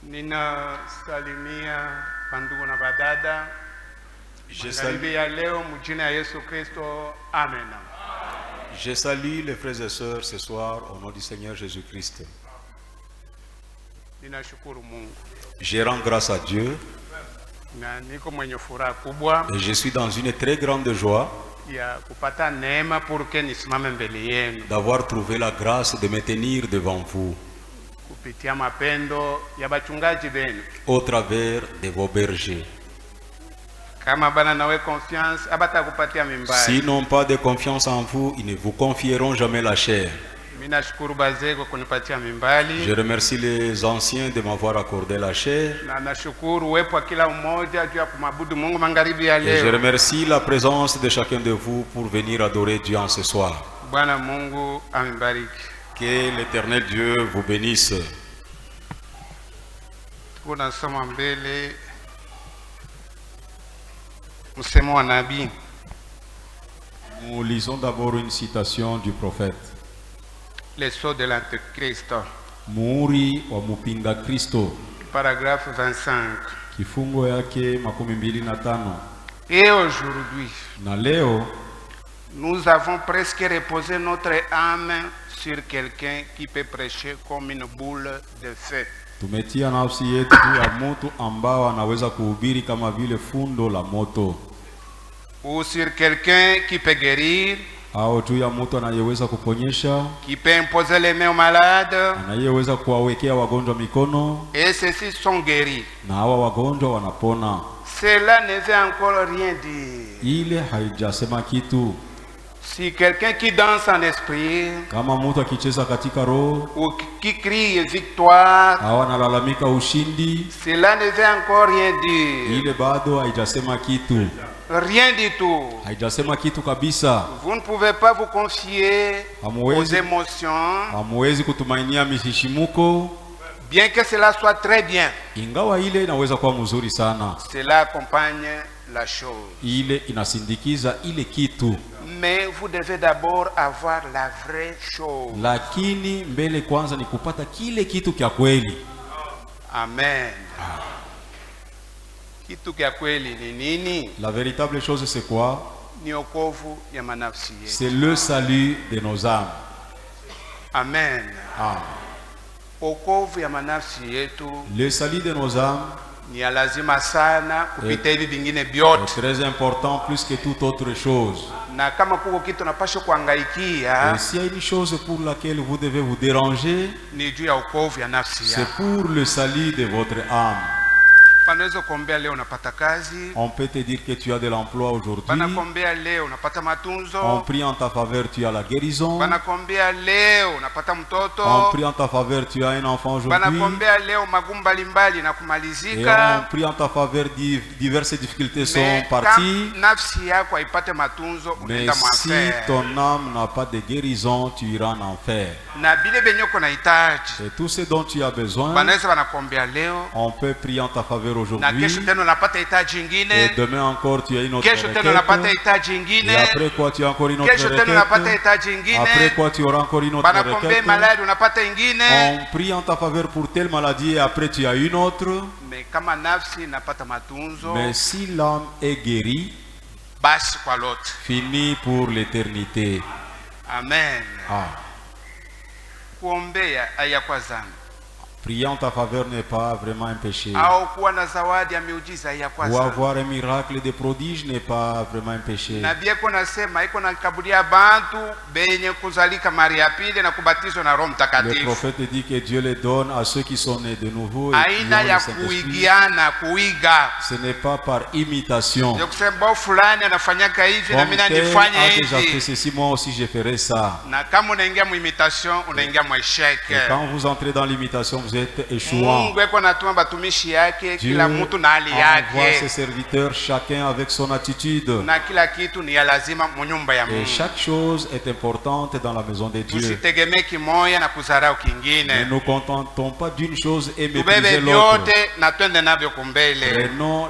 Nina salimia bandugu na badada. Je salue ya leo mjina ya Yesu Kristo. Amen. Je salue les frères et sœurs ce soir au nom du Seigneur Jésus-Christ. Ninashukuru Mungu. Je rends grâce à Dieu. Na niko mwenye furaha kubwa. Et je suis dans une très grande joie Ya kupata neema porque nisimame mbele yenu. d'avoir trouvé la grâce de me tenir devant vous Kupitia mapendo ya bachungaji benu. au travers de vos bergers. Kama bana nawe confiance abata kupatia mimbari. S'ils n'ont pas de confiance en vous, ils ne vous confieront jamais la chair. Minashukuru bazeko kunipatia mimbali. Je remercie les anciens de m'avoir accordé la chair. Na nashukuru uwepo wa kila mmoja juu ya kumwabudu Mungu magharibi ya Et je leo. remercie la présence de chacun de vous pour venir adorer Dieu en ce soir. Bwana Mungu amibariki. Que l'Éternel Dieu vous bénisse. Tunasoma mbele msemo wa nabii. Nous lisons d'abord une citation du prophète. Les sceaux de l'Antéchrist. Muhuri wa mupinga Kristo, Paragraphe 25. kifungo yake 25. Et aujourd'hui, Na leo nous avons presque reposé notre âme sur quelqu'un qui peut prêcher comme une boule de feu. tumetia nafsi yetu juu ya mtu ambao anaweza kuhubiri kama vile fundo la moto, Ou sur quelqu'un qui peut guérir, au juu ya mtu anayeweza kuponyesha, qui peut imposer les mains aux malades, anayeweza kuwawekea wagonjwa mikono et ceux-ci sont guéris. na hawa wagonjwa wanapona. Cela ne veut encore rien dire. Ile haijasema kitu. Si quelqu'un qui danse en esprit, Kama mtu akicheza katika roho ou qui crie victoire, au analalamika ushindi, cela ne veut encore rien dire. ile bado haijasema kitu. Rien du tout. Haijasema kitu kabisa. Vous ne pouvez pas vous confier aux Hamwezi, émotions, hamwezi kutumainia mishishimuko, bien que cela soit très bien. ingawa ile inaweza kuwa mzuri sana. Cela accompagne la chose. Ile inasindikiza ile kitu, Mais vous devez d'abord avoir la vraie chose. lakini mbele kwanza ni kupata kile kitu kya kweli. Amen. Kitu kya kweli ni nini? La véritable chose c'est quoi? Ni wokovu ya manafsi yetu. C'est le salut de nos âmes. Amen. Ah. Wokovu ya manafsi yetu Le salut de nos âmes ni ya lazima sana kupita hivi vingine est vyote. très important plus que toute autre chose. Na kama kuko kitu napaswa kuangaikia Et s'il y a une chose pour laquelle vous devez vous déranger, ni juu ya wokovu ya nafsi c'est yako. pour le salut de votre âme. Panaweza kuombea leo unapata kazi, On peut te dire que tu as de l'emploi aujourd'hui. panakuombea leo unapata On matunzo, prie en ta faveur, tu as la guérison. panakuombea leo unapata On mtoto, prie en ta faveur, tu as un enfant aujourd'hui. panakuombea leo magumu mbalimbali na Et on kumalizika. prie en ta faveur, diverses difficultés sont Mais parties. kama nafsi yako haipate matunzo Mais unaenda si mwafer. ton âme n'a pas de guérison, tu iras en enfer. Na bile benye uko nahitaji Et tout ce dont tu as besoin, banaweza wanakuombea leo on peut prier en ta faveur na aujourd'hui. kesho tena unapata hitaji Et ingine, demain encore, tu as une autre kesho tena unapata requête. hitaji Et ingine, après quoi, tu as encore une autre kesho tena unapata requête. hitaji Après ingine, quoi, tu auras encore une autre banakuombea requête. maladi unapata ingine. On prie en ta faveur pour telle maladie et après tu as une autre. Mais kama nafsi inapata matunzo, Mais si l'âme est guérie, basi kwa lote. fini pour l'éternité. Amen. Ah. Kuombea hayakuwa dhambi, Prier en ta faveur n'est pas vraiment un péché. au kuwa na zawadi ya miujiza hayakuwa Ou dhambi. avoir un miracle de prodige n'est pas vraiment un péché. Nabii eko nasema iko na kaburia bantu benye kuzalika mara ya pili na kubatizwa na Roho Le Mtakatifu. prophète dit que Dieu les donne à ceux qui sont nés de nouveau et qui ont Aina le ya Saint-Esprit. kuigiana, kuiga. Ce n'est pas par imitation. Ndio kusema bo fulani anafanyaka hivi na Comme mimi tel nifanye a déjà fait hivi. ceci, moi aussi je ferai ça. Na kama unaingia mu imitation, unaingia mu Et esheke. quand vous entrez dans l'imitation, vous êtes échouant. Mungu eko natuma batumishi yake, Dieu kila mtu na hali envoie ses yake. serviteurs, chacun avec son attitude. Na kila kitu ni ya lazima mu nyumba ya Et Mungu. chaque chose est importante dans la maison de Dieu. Tusitegemee kimoya na kudharau Ne kingine. nous contentons pas d'une chose et Tubebe mépriser l'autre. vyote na twende navyo kumbele. Prenons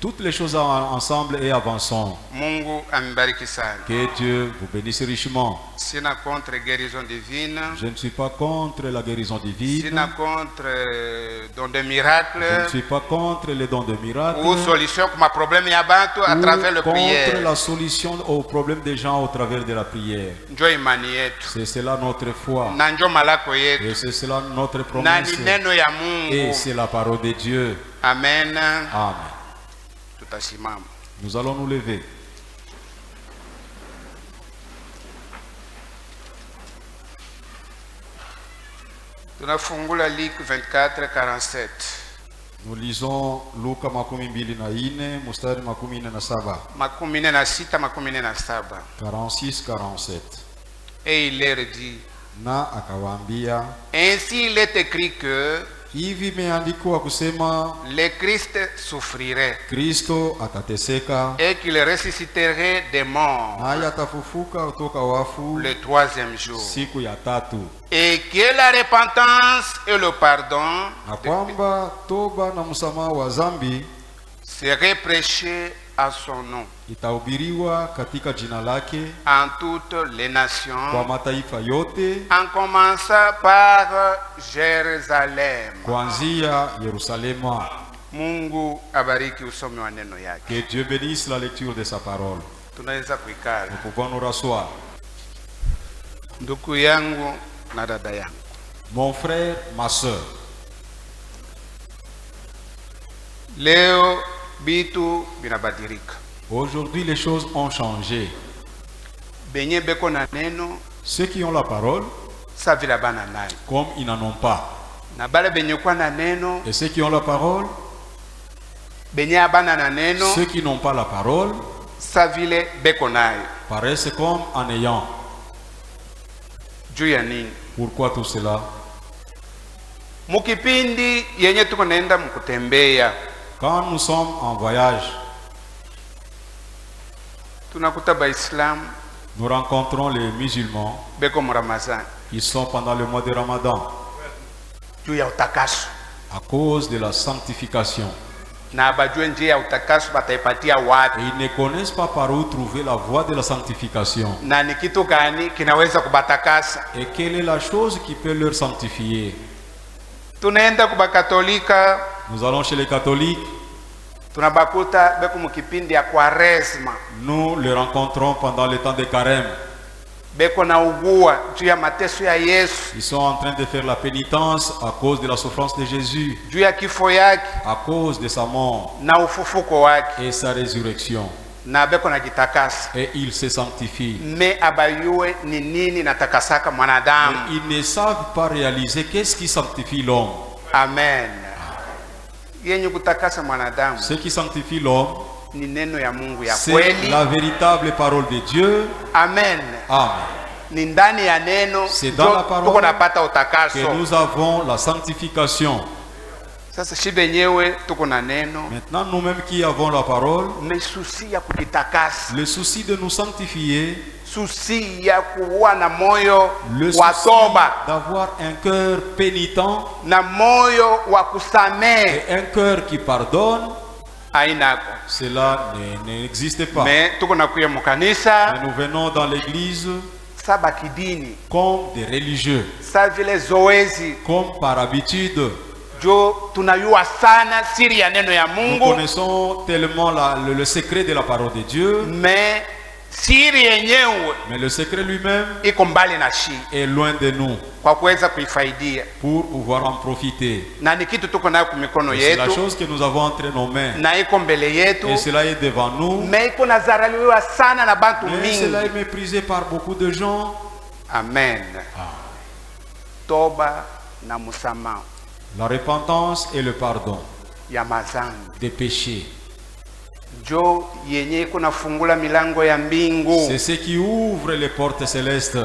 toutes les choses ensemble et avançons. Mungu amibariki sana. Que Dieu vous bénisse richement. Sina contre guérison divine. Je ne suis pas contre la guérison divine. Sina contre don de miracle. Je ne suis pas contre les dons de miracles. Ou solution pour ma problème ya bantu à travers le contre prière. la solution aux problèmes des gens au travers de la prière. Njo imani yetu. C'est cela notre foi. Na njo malako Et yetu. c'est cela notre Na promesse. ni neno ya Et Mungu. c'est la parole de Dieu. Amen. Amen. Tutasimama. Nous allons nous lever. Tunafungula Luc 24:47. Nous lisons Luka 24 mstari 47. Makumi nne na sita, makumi nne na saba. 46-47. Et il leur dit, Na akawaambia, ainsi il est écrit que hivi imeandikwa kusema le Christ souffrirait Kristo atateseka et qu'il ressusciterait des morts naye atafufuka kutoka wafu le troisième jour. siku ya tatu, Et que la repentance et le pardon na kwamba toba na msamaha wa dhambi seraient prêchés à son nom itahubiriwa katika jina lake en toutes les kwa nations, mataifa yote, en commençant par Jérusalem. kuanzia Yerusalema. Mungu abariki usomi wa neno yake. Que Dieu bénisse la lecture de sa parole. Tunaweza kuikala. Nous pouvons nous rasseoir. Ndugu yangu na dada yangu, Mon frère, ma soeur, leo bitu binabadilika. aujourd'hui les choses ont changé. Benye beko na neno Ceux qui ont la parole, sa vile bana nayo, comme ils n'en ont pas. na bale benye kwa na neno Et ceux qui ont la parole, benye abana na neno ceux qui n'ont pas la parole, sa vile beko nayo. paraissent comme en ayant. Juu ya nini? Pourquoi tout cela? Mukipindi yenye tuko naenda mkutembea, Quand nous sommes en voyage, tunakuta Baislamu nous rencontrons les musulmans. beko mu Ramadhani Ils sont pendant le mois de Ramadan juu ya utakaso, à cause de la sanctification. na abajue njia ya utakaso bataipatia wapi, Et ils ne connaissent pas par où trouver la voie de la sanctification. na ni kitu gani kinaweza kubatakasa. Et quelle est la chose qui peut leur sanctifier? Tunaenda kubakatolika, Nous allons chez les catholiques, tunabakuta beko mukipindi ya Kwaresma, nous les rencontrons pendant le temps de carême. beko na ugua juu ya mateso ya Yesu, Ils sont en train de faire la pénitence à cause de la souffrance de Jésus, juu ya kifo yake à cause de sa mort na ufufuko wake, et sa résurrection. na beko na jitakasa. Et ils se sanctifient. Me abayue ni nini natakasaka mwanadamu. Mais ils ne savent pas réaliser qu'est-ce qui sanctifie l'homme. Amen. Yenye kutakasa mwanadamu Ce qui sanctifie l'homme, ni neno ya Mungu ya c'est kweli. la véritable parole de Dieu. Amen. Amen. Ni ndani ya neno C'est dans la parole tuko napata Que utakaso. nous avons la sanctification. Sasa shi benyewe tuko na neno, Maintenant, nous-mêmes qui avons la parole, ni susi ya kujitakasa, le souci de nous sanctifier, susi ya kuwa na moyo le wa souci toba d'avoir un cœur pénitent na moyo wa kusamehe et un cœur qui pardonne, ainako. cela n'existe pas. Me tuko nakuya Mais mukanisa nous venons dans l'église saba kidini, comme des religieux, sa vile zoezi comme par habitude. jo tunayua sana siri ya neno ya Nous Mungu, connaissons tellement le secret de la parole de Dieu, me siri yenyewe mais le secret lui-même iko mbali na shi est loin de nous kwa kuweza kuifaidia, pour pouvoir en profiter. na ni kitu tuko nayo kumikono Et c'est la yetu chose que nous avons entre nos mains. na iko mbele yetu, Et cela est devant nous. me iko nazaraliwa sana na bantu Mais cela est mingi. méprisé par beaucoup de gens. Amen. Toba na musamaha La repentance et le pardon ya mazambi des péchés, jo yenye iko nafungula milango ya mbingu. c'est ce qui ouvre les portes célestes.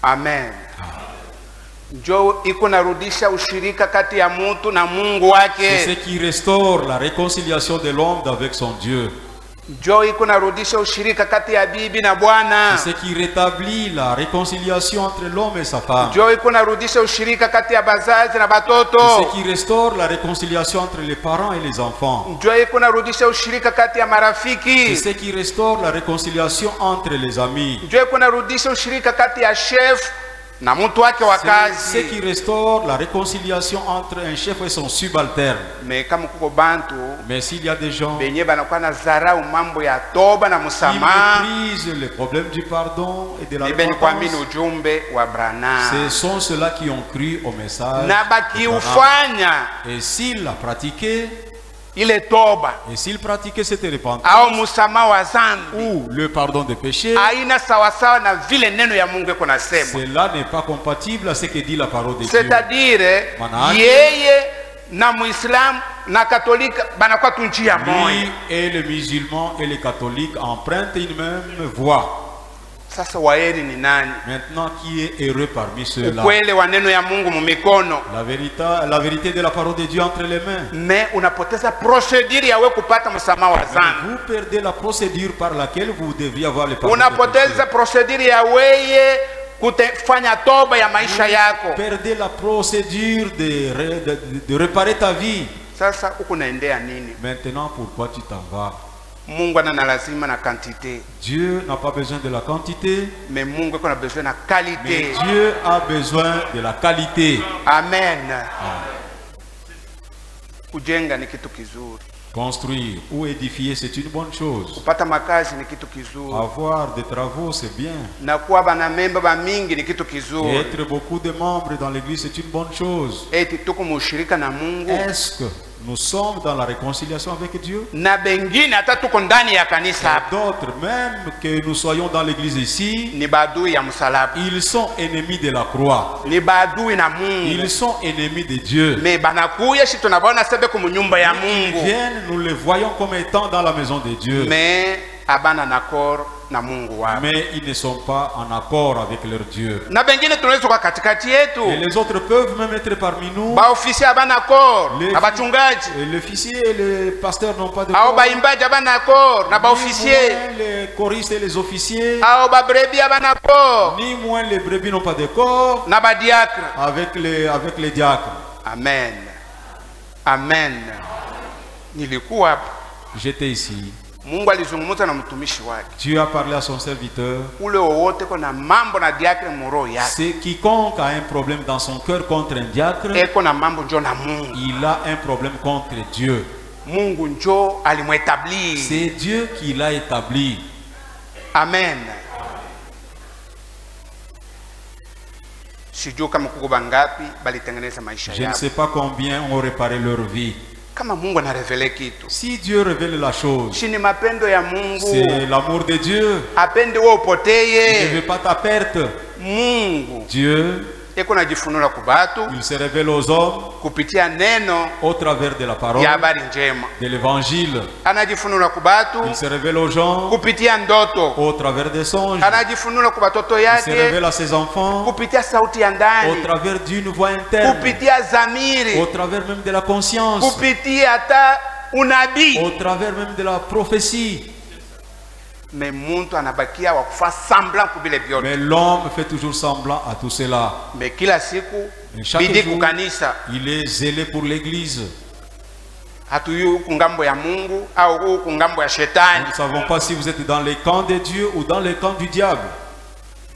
Amen. Jo iko narudisha ushirika kati ya mutu na Mungu C'est ce wake. qui restaure la réconciliation de l'homme avec son Dieu. Njoo iko narudisha ushirika kati ya bibi na bwana. C'est ce qui rétablit la réconciliation entre l'homme et sa femme. Njoo iko narudisha ushirika kati ya bazazi na batoto. C'est ce qui restaure la réconciliation entre les parents et les enfants. Njoo iko narudisha ushirika kati ya marafiki. C'est ce qui restaure la réconciliation entre les amis. Njoo iko narudisha ushirika kati ya chef na mtu wake wa C'est ce kazi. qui restaure la réconciliation entre un chef et son subalterne. Mais kama kuko bantu Mais s'il y a des gens qui benye banakuwa na zarau mambo ya toba na msamaha, méprisent les problèmes du pardon et de la ibeni kuamini repentance, ujumbe wa Branham. ce sont ceux-là qui ont cru au message. Na de Branham. bakiufanya Et s'il l'a pratiqué, ile toba et s'il pratiquait cette repentance, au msamaha wa dhambi ou le pardon des péchés, haina sawasawa na vile neno ya Mungu iko nasema. cela n'est pas compatible à ce que dit la parole de Dieu. C'est-à-dire Manake, yeye na Muislamu na Katolika banakuwa tu njia moja. lui et les musulmans et les catholiques empruntent une même voie. Sasa waheri ni nani? Maintenant, qui est heureux parmi ceux-là? Ukweli wa neno ya Mungu mumikono, La vérité de la parole de Dieu entre les mains. me unapoteza procedure ya wewe kupata msamaha wa dhambi. Vous perdez la procédure par laquelle vous devriez avoir le pardon des Unapoteza péchés. procedure ya wewe kufanya toba ya maisha yako. Perdez la procédure de réparer ta vie. Sasa huku naendea nini? Maintenant, pourquoi tu t'en vas? Mungu ana lazima na quantité, Dieu n'a pas besoin de la quantité, mais Mungu iko na besoin na mais qualité. Dieu a besoin de la qualité. Amen. Kujenga ni kitu kizuri, Construire ou édifier, c'est une bonne chose. kupata makazi ni kitu kizuri, Avoir des travaux, c'est bien. na kuwa bana memba ba mingi ni kitu Et kizuri. être beaucoup de membres dans l'église, c'est une bonne chose. Eti tuko mushirika na Mungu Est-ce que nous sommes dans la réconciliation avec Dieu? na bengine hata tuko ndani ya kanisa Et hapa d'autres, même que nous soyons dans l'église ici, ni badui ya msalaba, ils sont ennemis de la croix. ni badui na Mungu, Ils sont ennemis de Dieu. me banakuya shi tunabaona sebe ku nyumba ya Ils Mungu, viennent, nous les voyons comme étant dans la maison de Dieu. me abana nakor na Mungu wao, Mais ils ne sont pas en accord avec leur Dieu. na bengine tunaweza kwa katikati Et yetu les autres peuvent même être parmi nous. baofisi abana kor Les- na bachungaji Et l'officier et les pasteurs n'ont pas de au corps. baimbaji abana kor na Ni baofisier moins les choristes et les officiers, au babrebi abana kor ni moins les brebis n'ont pas de corps na badiakre. avec les diacres. Amen, amen. Nilikuwa hapa, J'étais ici. Mungu alizungumza na mtumishi wake, Dieu a parlé à son serviteur. ule wowote kuna mambo na diakre muro yake, C'est quiconque a un problème dans son cœur contre un diacre, eko na mambo njo na Mungu. il a un problème contre Dieu. Mungu njo alimwetabli. C'est Dieu qui l'a établi. Amen. Sijui kama kuko bangapi balitengeneza maisha Je ne yao. sais pas combien ont réparé leur vie. Kama Mungu anarevele kitu, Si Dieu révèle la chose, si ni mapendo ya c'est Mungu, l'amour de Dieu. apende wewe Il ne upoteye. veut pas ta perte. Mungu Dieu, eko najifunula kubatu il se révèle aux hommes kupitia neno au travers de la parole, ya habari njema, de l'évangile. anajifunula kubatu Il se révèle aux gens kupitia ndoto, au travers des songes. anajifunula kwa watoto Il se yake révèle à ses enfants kupitia sauti ya au ndani, travers d'une voix interne, kupitia au zamiri, travers même de la conscience, kupitia hata unabii. au travers même de la prophétie. Me muntu anabakia wa kufa semblant kubile vyote. Mais l'homme fait toujours semblant à tout cela. Me kila siku Et chaque bidi jour, kukanisa, il est zélé pour l'église. hatuyu huku ngambo ya Mungu au huku ngambo ya Nous shetani. ne savons pas si vous êtes dans les camps de Dieu ou dans les camps du diable.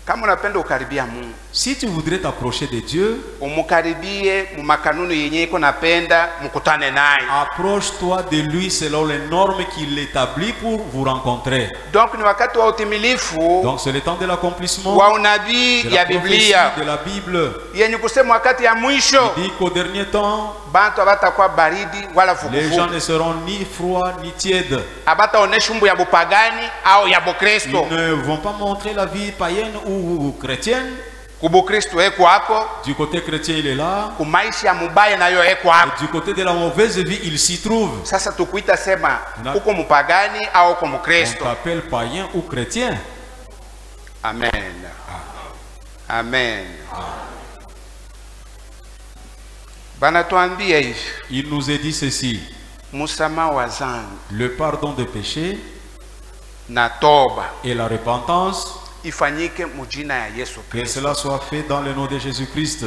Kama unapenda ukaribia Mungu, Si tu voudrais t'approcher de Dieu, umukaribie mu makanuni yenye iko napenda mukutane naye. approche-toi de lui selon les normes qu'il établit pour vous rencontrer. Donc ni wakati wa utimilifu Donc c'est le temps de l'accomplissement wa unabii de ya la prophétie Biblia de la Bible. yenye kusema wakati ya mwisho Il dit qu'au dernier temps, bantu abatakuwa baridi wala les gens vuguvugu, ne seront ni froids ni tièdes. abataonesha umbu ya bupagani au ya bukristo. Ils ne vont pas montrer la vie païenne ou chrétienne. Kubukristo eko ako, Du côté chrétien, il est là. kumaisha ya mubaya nayo eko Et ako. du côté de la mauvaise vie, il s'y trouve. Sasa tukuita sema Na- uko mupagani au uko On mukristo. t'appelle païen ou chrétien. Amen, amen. Banatuambia hivi, Il nous a dit ceci. musamaha wa dhambi Le pardon des péchés na toba et la repentance, ifanyike mujina ya Yesu que Kristo. cela soit fait dans le nom de Jésus-Christ.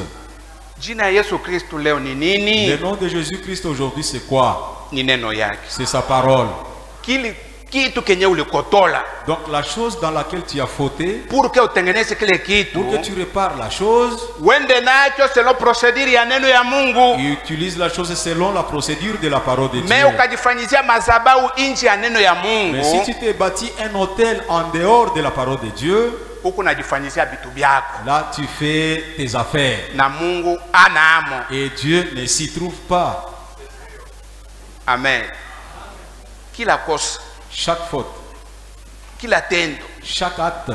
Jina ya Yesu Kristo leo ni Le nini? nom de Jésus-Christ aujourd'hui, c'est quoi? Ni neno yake. C'est sa parole. Kitu kenye ulikotola Donc la chose dans laquelle tu as fauté, pour que utengeneze kile kitu, pour que tu répares la chose, wende nacho selon procedure ya neno ya Mungu, tu utilises la chose selon la procédure de la parole de Dieu. me ukajifanyizia madhabahu nje ya neno ya Mais si Mungu, tu t'es bâti un hôtel en dehors de la parole de Dieu, huku najifanyizia vitu vyako là tu fais tes affaires. na Mungu anaamo. Et Dieu ne s'y trouve pas. Amen. Kila kosa, Chaque faute, kila tendo, chaque acte,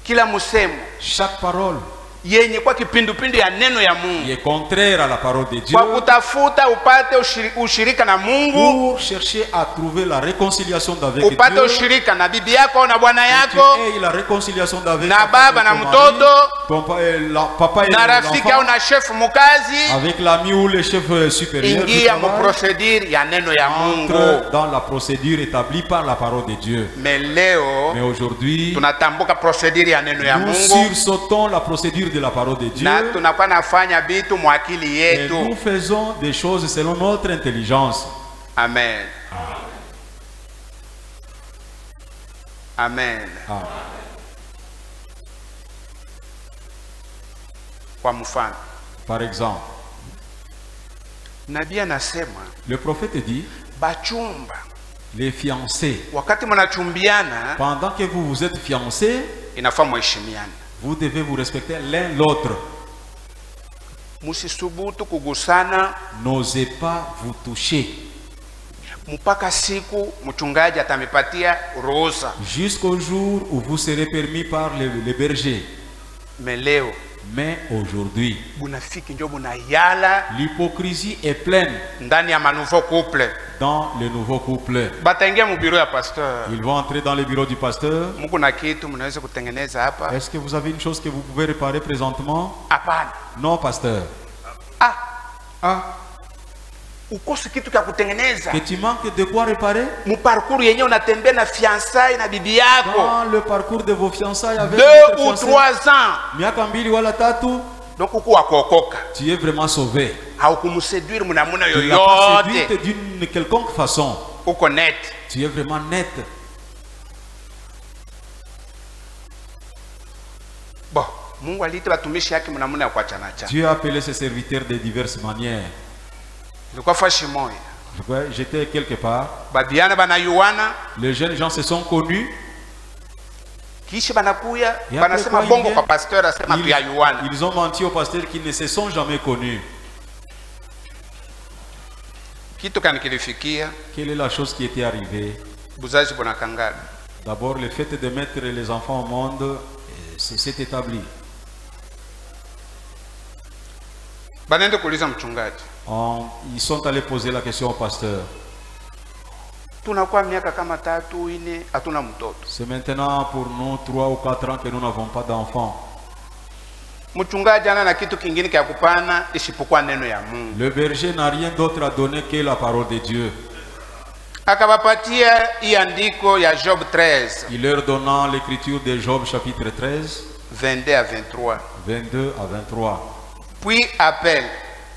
kila musemo chaque parole yenye kwa kipindupindu ya neno ya qui Mungu, est contraire à la parole de Dieu, kwa kutafuta upate ushirika na Mungu, pour chercher à trouver la réconciliation d'avec upate Dieu, ushirika na bibi yako na bwana tu yako aies la réconciliation d'avec na ta baba na femme et ton mtoto mari, papa et na rafiki au l'enfant, na chef mukazi, avec l'ami ou le chef supérieur du ingia mu travail, procedure ya neno ya Mungu. entre dans la procédure établie par la parole de Dieu. Mais leo Mais aujourd'hui, tunatambuka procedure ya neno ya nous Mungu sursautons la procédure de la parole de Dieu na tunakuwa nafanya vitu mwakili et nous yetu. faisons des choses selon notre intelligence. Amen. Amen. Ah. Kwa mfano, Par exemple, nabii anasema le prophète dit, bachumba, les fiancés, wakati mnachumbiana pendant que vous vous êtes fiancés, inafaa mheshimiane. vous devez vous respecter l'un l'autre. Musisubutu kugusana N'osez pas vous toucher mpaka siku mchungaji atamipatia ruhusa. jusqu'au jour où vous serez permis par les bergers. Mais leo Mais aujourd'hui, bunafiki njo bunayala l'hypocrisie est pleine ndani ya manouveau couple. dans le nouveau couple. Bataingia mu bureau ya pasteur, Ils vont entrer dans le bureau du pasteur. muko na kitu mnaweza kutengeneza hapa? Est-ce que vous avez une chose que vous pouvez réparer présentement? Hapana. Non, pasteur. Ah, ukose kitu cha kutengeneza Que tu manques de quoi réparer? mu parcours yenye unatembea na fiancai na bibi yako Dans le parcours de vos fiançailles avec 2 votre ou fiancé, 3 ans, miaka mbili wala tatu, donc uko wakuokoka, tu es vraiment sauvé. haukumseduire mnamuna Tu l'as pas yoyote, séduite d'une quelconque façon. uko net. Tu es vraiment net. Bon, Mungu aliita watumishi yake mnamuna ya kuachana cha. Dieu a appelé ses serviteurs de diverses manières. Ilikuwa fashi moja, J'étais quelque part. babiana banayuana, Les jeunes gens se sont connus. kisha banakuya Et banasema après quoi, bongo kwa pasteur, asema tuyayuana. Ils ont menti au pasteur qu'ils ne se sont jamais connus. Kitu kani kilifikia Quelle est la chose qui était arrivée? buzazi bunakangana. D'abord, le fait de mettre les enfants au monde, c'est établi. Banaenda kuuliza mchungaji, Ils sont allés poser la question au pasteur. tunakuwa miaka kama 3 4 hatuna mtoto. C'est maintenant pour nous 3 ou 4 ans que nous n'avons pas d'enfants. Mchungaji ana na kitu kingine kia kupana isipokuwa neno ya Mungu. Le berger n'a rien d'autre à donner que la parole de Dieu. Akawapatia hii andiko ya Job 13 Il leur donnant l'écriture de Job chapitre 13, 22 à 23. 22 à 23. Puis appelle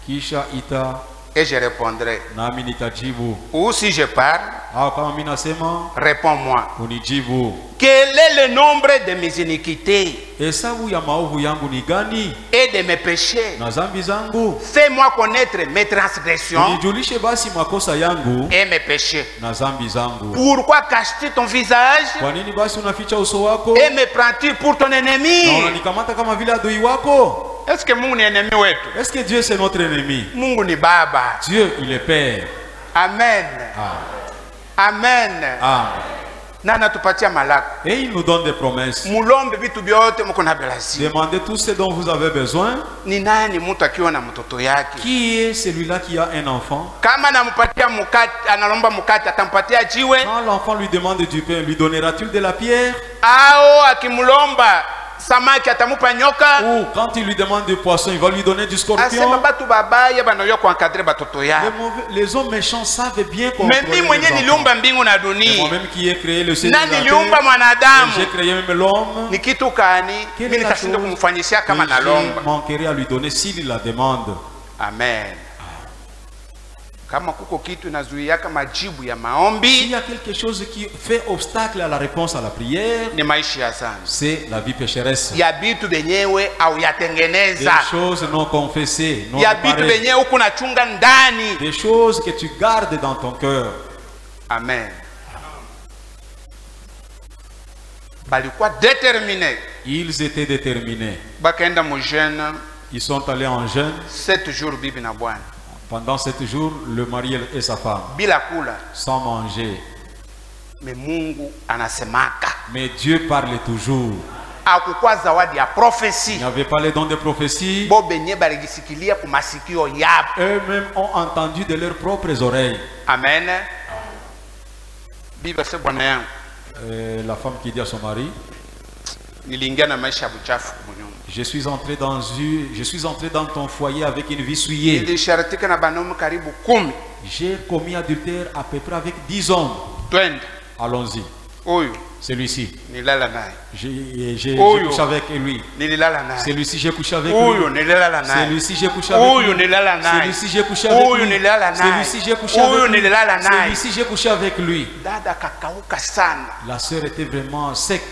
Kisha ita et je répondrai. nami nitajibu. Ou si je parle, Au kama mimi nasema réponds-moi. unijibu. Quel est le nombre de mes iniquités Hesabu ya maovu yangu ni gani? et de mes péchés? Na zambi zangu? Fais-moi connaître mes transgressions Unijulishe basi makosa yangu et mes péchés. na zambi zangu. Pourquoi caches-tu ton visage Kwa nini basi unaficha uso wako? et me prends-tu pour ton Na ennemi? unanikamata kama vile adui wako? Est-ce que Mungu ni ennemi wetu? Est-ce que Dieu c'est notre ennemi? Mungu ni baba. Dieu, il est Père. Amen. Ah. Amen. Ah. Na anatupatia malaka. Et il nous donne des promesses. Mulombe vitu vyote mko na belasi. Demandez tout ce dont vous avez besoin. Ni nani mtu akiwa na mtoto yake? Qui est celui-là qui a un enfant? Kama anampatia mkate, analomba mkate atampatia jiwe? Quand l'enfant lui demande du pain, lui donnera-t-il de la pierre? Au akimlomba samaki atamupa nyoka. Ou quand il lui demande du poisson, il va lui donner du Asema scorpion. batu babaya banayo kuankadre batoto ya. Les hommes méchants savent bien Mimi contrôler mwenye les enfants. niliumba mbingu na Et dunia. moi-même qui ai créé le ciel Na et la niliumba terre, mwanadamu. et j'ai créé même l'homme. Ni kitu kani Quelle mimi est la nikashinda chose kumfanyishia kama que je nalomba. manquerai à lui donner s'il la demande? Amen. Kama kuko kitu inazuiaka majibu ya S'il maombi y a quelque chose qui fait obstacle à la réponse à la prière, ni maisha ya zambi. c'est la vie pécheresse. Ya bitu benyewe au Des yatengeneza. choses non confessées, non Ya bitu réparées. benyewe huku nachunga ndani. Des choses que tu gardes dans ton cœur. Amen. Balikuwa déterminé. Ils étaient déterminés. Bakaenda mujene Ils sont allés en jeûne. 7 jours bibi na bwana. Pendant 7 jours, le mari et sa femme, Bila kula. sans manger. Me Mungu anasemaka. Mais Dieu parle toujours. Akukwa zawadi ya Il prophétie. n'y avait pas les dons de prophétie. Bo benye baligisikilia kumasikio yabo. Eux-mêmes ont entendu de leurs propres oreilles. Amen. Bibi ase bwana yangu. La femme qui dit à son mari, Niliingia na maisha ya buchafu kunyumba. je suis entré dans ton foyer avec une vie souillée. Nilisharatika na banaume karibu 10. J'ai commis adultère à peu près avec 10 hommes. Twende. Allons-y. Huyu Celui-ci. nilala naye. J'ai Huyu. couché avec lui. Nililala naye. Celui-ci, j'ai couché avec Huyu lui. nililala naye. Celui-ci, j'ai couché avec Huyu lui. nilala naye. Celui-ci, j'ai couché avec Huyu lui. nilala naye. Celui-ci, j'ai couché Huyu avec lui. nilala naye. Celui-ci, j'ai couché avec lui. Dada kakauka sana. La sœur était vraiment sec.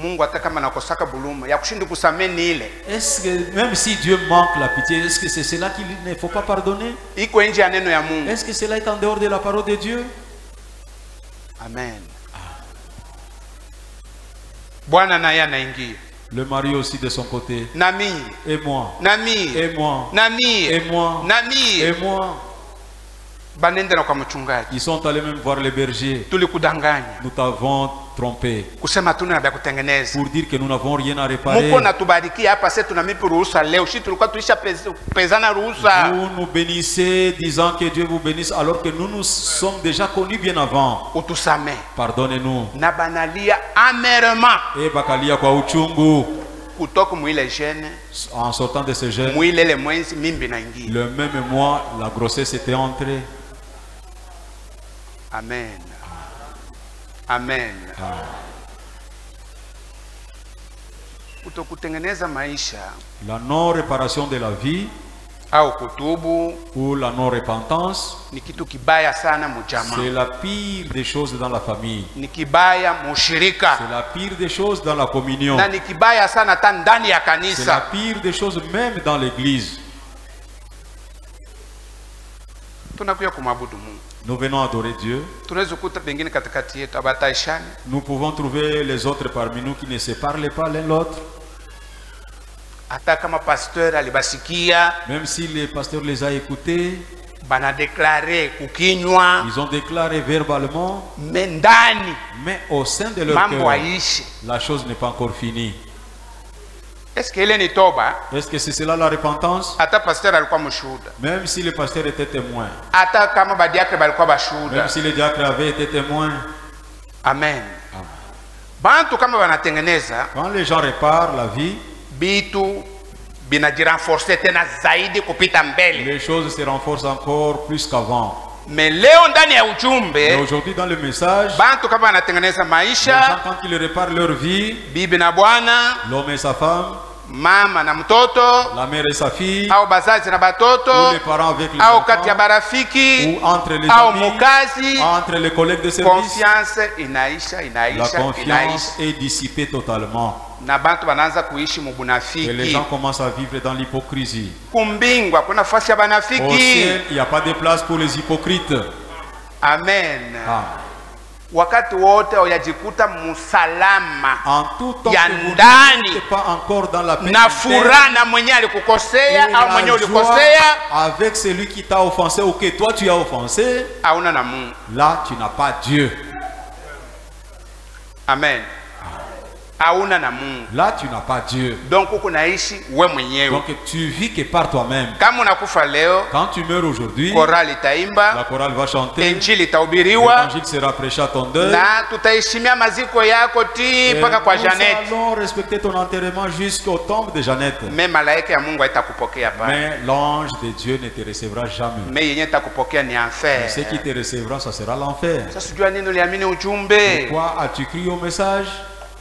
Mungu hata kama nakosaka buluma ya kushindi kusameni ile. Est-ce que même si Dieu manque la pitié, est-ce que c'est cela qu'il ne faut pas pardonner? Iko nje ya neno ya Mungu. Est-ce que cela est en dehors de la parole de Dieu? Amen. Bwana naye anaingia. Le mari aussi de son côté. Na mimi. Et moi. Na mimi. Et moi. Na mimi. Et moi. Na mimi. Et moi. Banenda na kwa mchungaji. Ils sont allés même voir les bergers. Tulikudanganya. Nous t'avons trompé. Kusema tuna vya kutengeneza. Pour dire que nous n'avons rien à réparer. Muko natubarikia hapa sasa tunamipa ruhusa leo. Shi tulikuwa tulisha pezana ruhusa. Vous nous bénissez disant que Dieu vous bénisse alors que nous nous sommes déjà connus bien avant. Utusame. Pardonnez-nous. Na banalia amèrement. Et bakalia kwa uchungu. Kutoka mwile jeune. En sortant de ce jeûne, Mwile le mwenzi mimbi na ingia. le même mois, la grossesse était entrée. Amen. Amen. Kutokutengeneza maisha La non-réparation de la vie au kutubu ou la non-repentance, ni kitu kibaya sana c'est mujama. la pire des choses dans la famille. Ni kibaya mushirika. C'est la pire des choses dans la communion. Na ni kibaya sana hata ndani ya C'est la kanisa. pire des choses même dans l'église. Tunakuya kumwabudu Mungu. Nous venons adorer Dieu. Tunaweza kukuta pengine katikati yetu abataishani. Nous pouvons trouver les autres parmi nous qui ne se parlent pas l'un l'autre. Hata kama pasteur alibasikia Même si les pasteurs les a écoutés, bana deklare kukinywa ils ont déclaré verbalement, mendani mais au sein de leur mambo cœur, aishi. la chose n'est pas encore finie. Est-ce que ile ni toba? Est-ce que c'est cela la repentance? Hata pasteur alikuwa mshuhuda. Même si le pasteur était témoin, Hata kama badiakre balikuwa bashuhuda. même si le diacre avait été témoin, Amen. Bantu kama wanatengeneza quand les gens réparent la vie, bitu binajirenforce tena zaidi kupita mbele. les choses se renforcent encore plus qu'avant. Mais leo ndani ya Et ujumbe aujourd'hui, dans le message, bantu kama wanatengeneza les gens, maisha quand ils réparent leur vie, bibi na bwana, l'homme et sa femme, mama na mtoto la mère et sa fille, au bazazi na ou batoto les parents avec les au kati ya enfants, barafiki ou entre les au amis, mukazi, entre les collègues de service, confiance inaisha la inaisha confiance inaisha, est dissipée totalement. na bantu wanaanza kuishi Et les mubunafiki. gens commencent à vivre dans l'hypocrisie. Kumbingwa kuna nafasi ya Au banafiki. ciel, il n'y a pas de place pour les hypocrites. Amen. Ah. Wakati wote uyajikuta musalama En tout temps ya que vous ndani n'êtes pas encore dans la paix na interne, furaha na mwenye alikukosea et au mwenye la ulikosea joie avec celui qui t'a offensé ou que toi tu as offensé, hauna na Mungu. là tu n'as pas Dieu. Amen. hauna na Mungu. Là, tu n'as pas Dieu. Donc unaishi wewe mwenyewe. Donc tu vis que par toi-même. Kama unakufa leo, Quand tu meurs aujourd'hui, korali la itaimba, chorale va chanter, injili itahubiriwa, l'évangile sera prêché à ton deuil. na tutaheshimia maziko yako ti mpaka kwa Janet. Nous allons respecter ton enterrement jusqu'au tombe de Jeannette. Mais malaika ya Mungu haitakupokea pale. Mais l'ange de Dieu ne te recevra jamais. Mais yenye itakupokea ni enfer. Ce qui te recevra, ça sera l'enfer. Sasa sijua nini uliamini ujumbe. Pourquoi as-tu crié au message?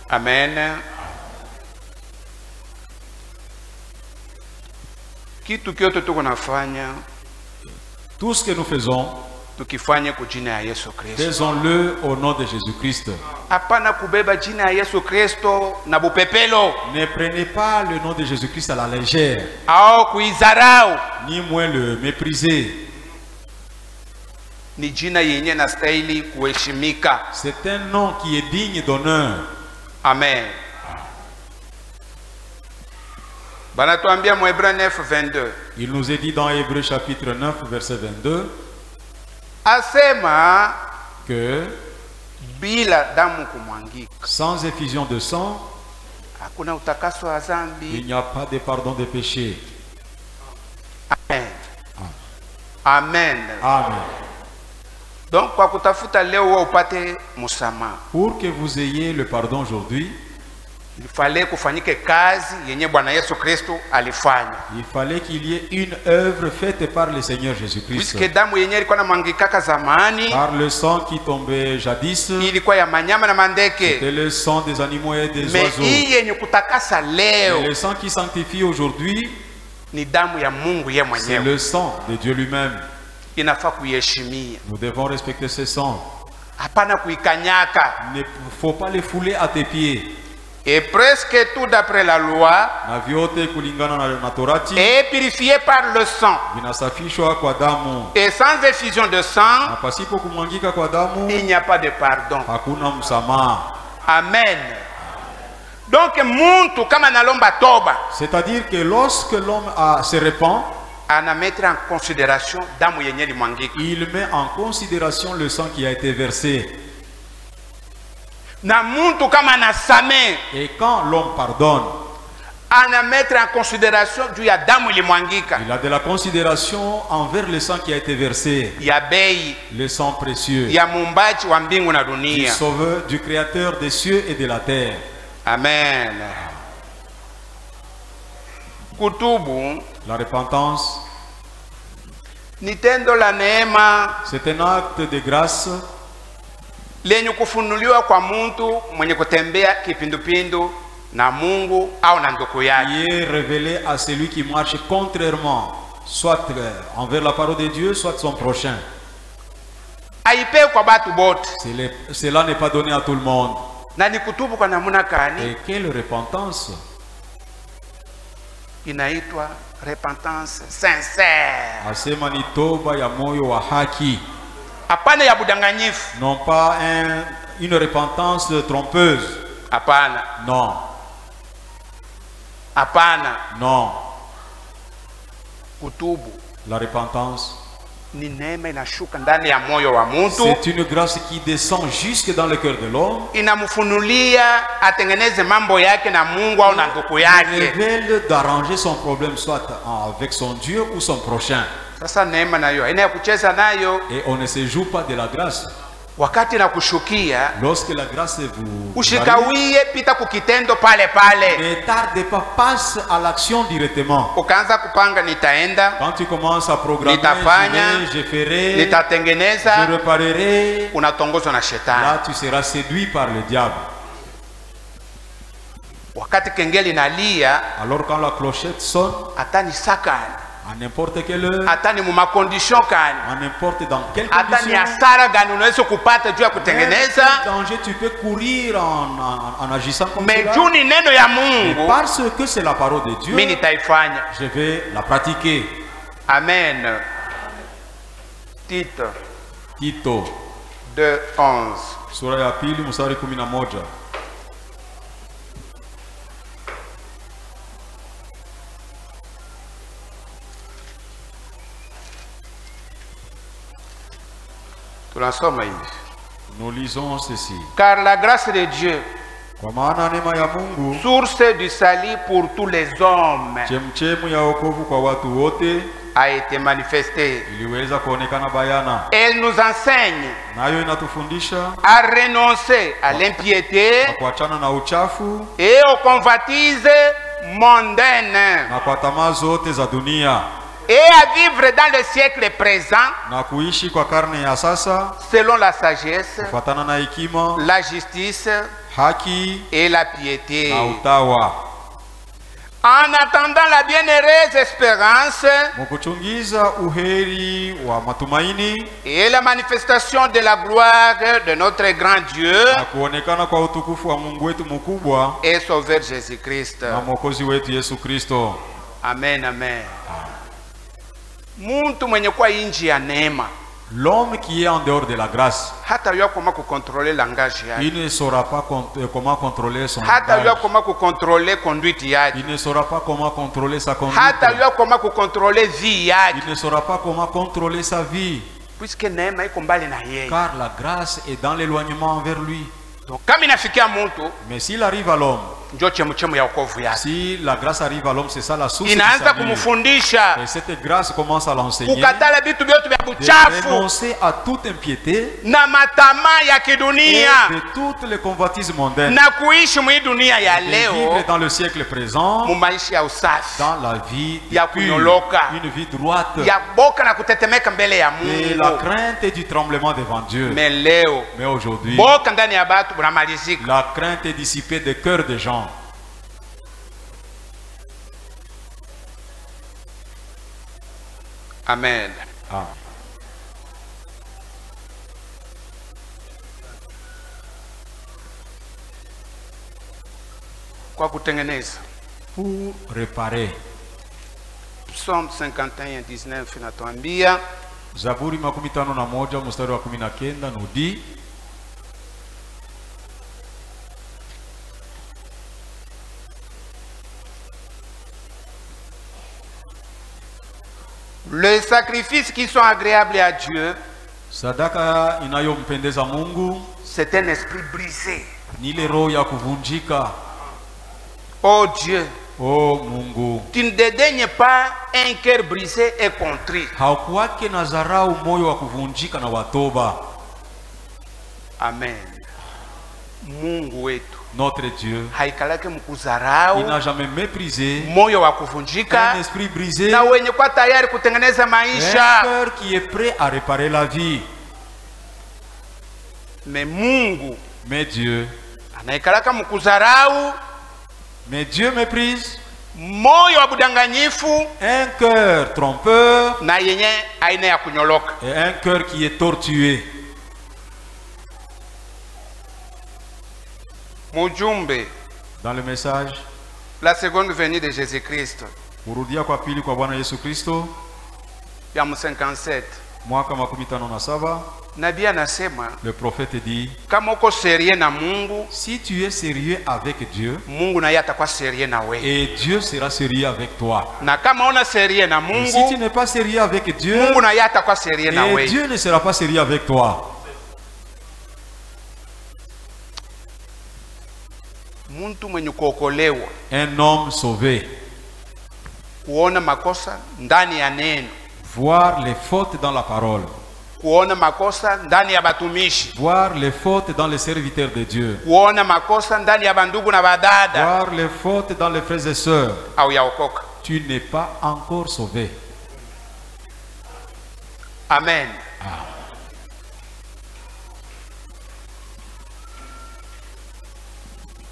Amen. Kitu kyote tuko nafanya Tout ce que nous faisons, tukifanye kwa jina ya Yesu Kristo. faisons-le au nom de Jésus-Christ. Hapana kubeba jina ya Yesu Kristo na bupepelo Ne prenez pas le nom de Jésus-Christ à la légère, au kuizarau. ni moins le mépriser. Ni jina yenye na stahili kuheshimika. C'est un nom qui est digne d'honneur. Amen. Banatuambia mu Hébreux 9:22. Il nous est dit dans Hébreux chapitre 9, verset 22, Asema que bila damu kumwangika sans effusion de sang, hakuna utakaso wa il dhambi. n'y a pas de pardon des péchés. Amen. Amen. Amen. Donc kwa kutafuta leo wewe upate msamaha, Pour que vous ayez le pardon aujourd'hui, ilifale kufanyike kazi yenye Bwana Yesu Kristo alifanya. il fallait qu'il y ait une œuvre faite par le Seigneur Jésus-Christ. Puisque damu yenye ilikuwa na mwangikaka zamani Par le sang qui tombait jadis, ilikuwa ya manyama na mandeke. c'était le sang des animaux et des Mais oiseaux. hii yenye kutakasa leo Et le sang qui sanctifie aujourd'hui, ni damu ya Mungu ye c'est mwenyewe. le sang de Dieu lui-même. Inafaa kuiheshimia, Nous devons respecter ce sang. hapana kuikanyaka. Il ne faut pas les fouler à tes pieds. Et presque tout d'après la loi Na vyote kulingana na Torati est purifié par le sang. vinasafishwa kwa damu, Et sans effusion de sang, na pasipo kumwangika kwa damu il n'y a pas de pardon. hakuna msamaha. Amen. Donc muntu kama nalomba toba, C'est-à-dire que lorsque l'homme se repent, ana mettre en considération damu yenye limwangika. il met en considération le sang qui a été versé. Na muntu kama nasame, Et quand l'homme pardonne, ana mettre en considération juu ya damu limwangika. il a de la considération envers le sang qui a été versé, Ya bei le sang précieux, ya muumbaji wa mbingu na du dunia. sauveur, du créateur des cieux et de la terre. Amen. Kutubu La repentance, ni tendo la neema c'est un acte de grâce lenye kufunuliwa kwa muntu mwenye kutembea kipindupindu na Mungu au na ndugu yake. qui est révélé à celui qui marche contrairement, soit envers la parole de Dieu, soit son prochain. Aipewe kwa batu bote. Cela n'est pas donné à tout le monde. Na ni kutubu kwa namuna kani? Et quelle repentance? Inaitwa repentance sincère. Asema ni toba ya moyo wa haki, Hapana ya budanganyifu. non pas une repentance trompeuse. Hapana. Non, Hapana. non. Kutubu La repentance, ni neema inashuka ndani ya moyo wa muntu, c'est une grâce qui descend jusque dans le cœur de l'homme, inamfunulia atengeneze mambo yake na Mungu au na ndugu qui yake. révèle d'arranger son problème soit avec son Dieu ou son prochain. Sasa neema nayo haina ya kucheza nayo. Et on ne se joue pas de la grâce. Wakati na kushukia, Lorsque la grâce vous arrive, ushikawie pita kukitendo pale pale. ne tarde pas, passe à l'action directement. Ukaanza kupanga nitaenda, Quand tu commences à programmer, Nitafanya, je ferai, je nitatengeneza, réparerai, unatongozwa na shetani. là tu seras séduit par le diable. Wakati kengele inalia, Alors quand la clochette sonne, hata ni sakani, à n'importe quelle heure, hata ni mumakondisyon kani, à n'importe dans quelle hata ni condition, hasara gani unaweza kupata juu ya kutengeneza, quel danger tu peux courir en agissant comme mais cela. juu ni neno ya Et Mungu, parce que c'est la parole de Dieu, mimi nitaifanya. je vais la pratiquer. Amen. Tito Tito, 2:11. sura ya pili mstari 11. Tunasoma hivi. Nous lisons ceci. Car la grâce de Dieu Kwa maana neema ya Mungu, source du salut pour tous les hommes, chemchemu ya wokovu kwa watu wote, a été manifestée. iliweza kuonekana bayana. Elle nous enseigne Nayo inatufundisha à renoncer à l'impiété kwa kuachana na uchafu et aux convoitises mondaines na kwa tamaa zote za dunia, et à vivre dans le siècle présent na kuishi kwa karne ya sasa selon la sagesse, kufuatana na hekima, la justice haki et la piété. na utawa, En attendant la bienheureuse espérance mkuchungiza uheri wa matumaini et la manifestation de la gloire de notre grand Dieu na kuonekana kwa utukufu wa Mungu wetu mkubwa et Sauveur Jésus-Christ. na Mwokozi wetu Yesu Kristo. Amen, amen. Muntu mwenye kwa inji ya neema L'homme qui est en dehors de la grâce, hata yua koma kukontrole langage yake, il ne saura pas comment contrôler son hata yua langage. koma kukontrole conduite yake, Il ne saura pas comment contrôler sa conduite. hata yua koma kukontrole vie yake, Il ne saura pas comment contrôler sa vie, puisque neema iko mbali na yeye. car la grâce est dans l'éloignement envers lui. Donc kama inafikia muntu Mais s'il arrive à l'homme, ndio chemuchemu ya wokovu yake, si la grâce arrive à l'homme, c'est ça la source du inaanza salut. kumfundisha Et cette grâce commence à l'enseigner, kukatala vitu vyote vya de buchafu renoncer à toute impiété na matamaa ya et kidunia de toutes les convoitises mondaines, na kuishi mwi dunia ya et leo vivre dans le siècle présent, mu maisha ya usafi dans la vie ya pure, kunyoloka, une vie droite, ya boka na kutetemeka mbele ya et la Mungu. crainte et du tremblement devant Dieu. Mais leo Mais aujourd'hui, boka ndani ya batu bunamalizika. la crainte est dissipée des cœurs des gens. Amen. Ah. Kwa kutengeneza Pour réparer. Psalm 51:19 inatuambia Zaburi 51 mstari wa 19 nous dit, les sacrifices qui sont agréables à Dieu, sadaka inayompendeza Mungu c'est un esprit brisé. ni ile roho ya kuvunjika. Oh Dieu, O Mungu, tu ne dédaignes pas un cœur brisé et contrit. haukuwake na dharau moyo wa kuvunjika na watoba. Amen. Mungu wetu Notre Dieu, haikalake il mkuzarau n'a jamais méprisé moyo wa un kuvunjika esprit brisé, na wenye kwa tayari kutengeneza un maisha. cœur qui est prêt à réparer la vie. Mais Mungu Mais Dieu méprise moyo wa budanganyifu un cœur trompeur na yenye aina ya kunyoloka. et un cœur qui est tortué. Mujumbe, Dans le message, la seconde venue de Jésus-Christ kurudia kwa pili kwa Bwana Yesu Kristo, ya 57, mwaka 57, nabii anasema le prophète dit, kama uko serie na Mungu, si tu es sérieux avec Dieu, Mungu naye atakuwa serie na wewe. et Dieu sera sérieux avec toi. Na kama una serie na Et si tu Mungu, n'es pas sérieux avec Dieu, Mungu naye atakuwa serie na et wewe. Dieu ne sera pas sérieux avec toi. Muntu mwenye kuokolewa Un homme sauvé, kuona makosa ndani ya neno, voir les fautes dans la parole, kuona makosa ndani ya batumishi, voir les fautes dans les serviteurs de Dieu, kuona makosa ndani ya bandugu na badada, voir les fautes dans les frères et sœurs, au yaokoka. tu n'es pas encore sauvé. Amen.